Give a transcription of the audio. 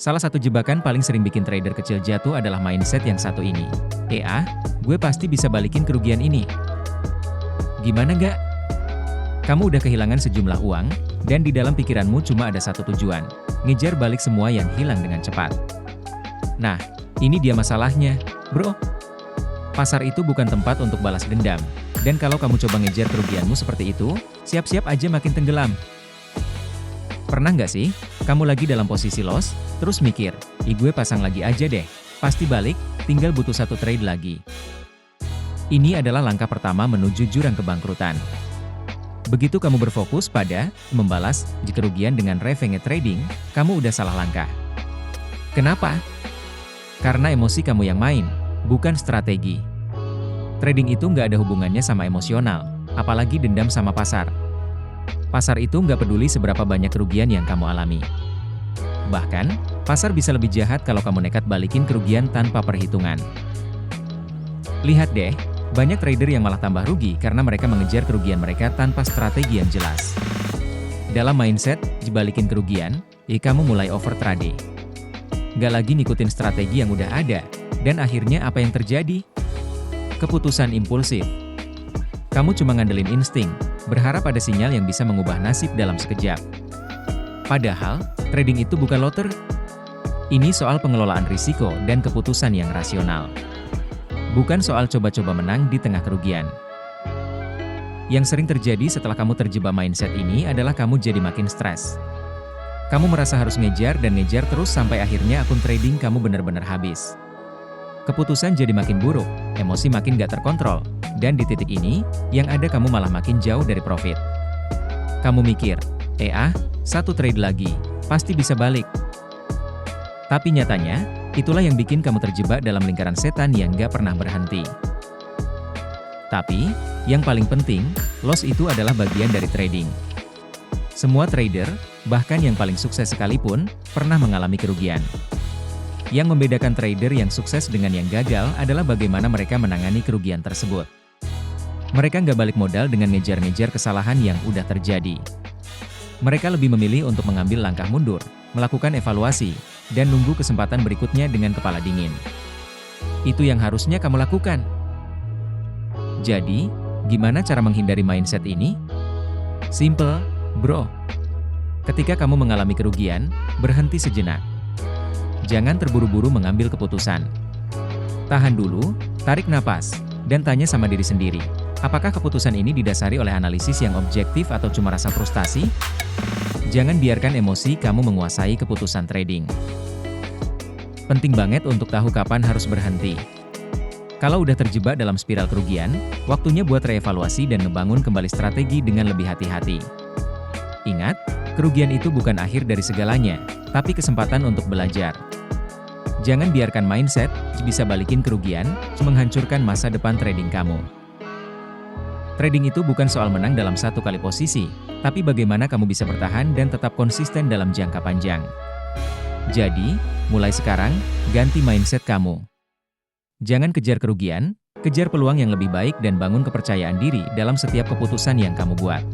Salah satu jebakan paling sering bikin trader kecil jatuh adalah mindset yang satu ini. Gue pasti bisa balikin kerugian ini. Gimana nggak? Kamu udah kehilangan sejumlah uang, dan di dalam pikiranmu cuma ada satu tujuan, ngejar balik semua yang hilang dengan cepat. Nah, ini dia masalahnya, bro. Pasar itu bukan tempat untuk balas dendam, dan kalau kamu coba ngejar kerugianmu seperti itu, siap-siap aja makin tenggelam. Pernah nggak sih, kamu lagi dalam posisi loss, terus mikir, gue pasang lagi aja deh, pasti balik, tinggal butuh satu trade lagi. Ini adalah langkah pertama menuju jurang kebangkrutan. Begitu kamu berfokus pada membalas kerugian dengan revenge trading, kamu udah salah langkah. Kenapa? Karena emosi kamu yang main, bukan strategi. Trading itu nggak ada hubungannya sama emosional, apalagi dendam sama pasar. Pasar itu nggak peduli seberapa banyak kerugian yang kamu alami. Bahkan, pasar bisa lebih jahat kalau kamu nekat balikin kerugian tanpa perhitungan. Lihat deh, banyak trader yang malah tambah rugi karena mereka mengejar kerugian mereka tanpa strategi yang jelas. Dalam mindset, dibalikin kerugian, kamu mulai overtrade. Nggak lagi ngikutin strategi yang udah ada, dan akhirnya apa yang terjadi? Keputusan impulsif. Kamu cuma ngandelin insting, berharap ada sinyal yang bisa mengubah nasib dalam sekejap. Padahal, trading itu bukan loter. Ini soal pengelolaan risiko dan keputusan yang rasional. Bukan soal coba-coba menang di tengah kerugian. Yang sering terjadi setelah kamu terjebak mindset ini adalah kamu jadi makin stres. Kamu merasa harus ngejar dan ngejar terus sampai akhirnya akun trading kamu benar-benar habis. Keputusan jadi makin buruk, emosi makin gak terkontrol, dan di titik ini, yang ada kamu malah makin jauh dari profit. Kamu mikir, satu trade lagi, pasti bisa balik. Tapi nyatanya, itulah yang bikin kamu terjebak dalam lingkaran setan yang gak pernah berhenti. Tapi, yang paling penting, loss itu adalah bagian dari trading. Semua trader, bahkan yang paling sukses sekalipun, pernah mengalami kerugian. Yang membedakan trader yang sukses dengan yang gagal adalah bagaimana mereka menangani kerugian tersebut. Mereka nggak balik modal dengan ngejar-ngejar kesalahan yang udah terjadi. Mereka lebih memilih untuk mengambil langkah mundur, melakukan evaluasi, dan nunggu kesempatan berikutnya dengan kepala dingin. Itu yang harusnya kamu lakukan. Jadi, gimana cara menghindari mindset ini? Simple, bro. Ketika kamu mengalami kerugian, berhenti sejenak. Jangan terburu-buru mengambil keputusan. Tahan dulu, tarik napas, dan tanya sama diri sendiri. Apakah keputusan ini didasari oleh analisis yang objektif atau cuma rasa frustasi? Jangan biarkan emosi kamu menguasai keputusan trading. Penting banget untuk tahu kapan harus berhenti. Kalau udah terjebak dalam spiral kerugian, waktunya buat reevaluasi dan ngebangun kembali strategi dengan lebih hati-hati. Ingat, kerugian itu bukan akhir dari segalanya, tapi kesempatan untuk belajar. Jangan biarkan mindset bisa balikin kerugian, menghancurkan masa depan trading kamu. Trading itu bukan soal menang dalam satu kali posisi, tapi bagaimana kamu bisa bertahan dan tetap konsisten dalam jangka panjang. Jadi, mulai sekarang, ganti mindset kamu. Jangan kejar kerugian, kejar peluang yang lebih baik dan bangun kepercayaan diri dalam setiap keputusan yang kamu buat.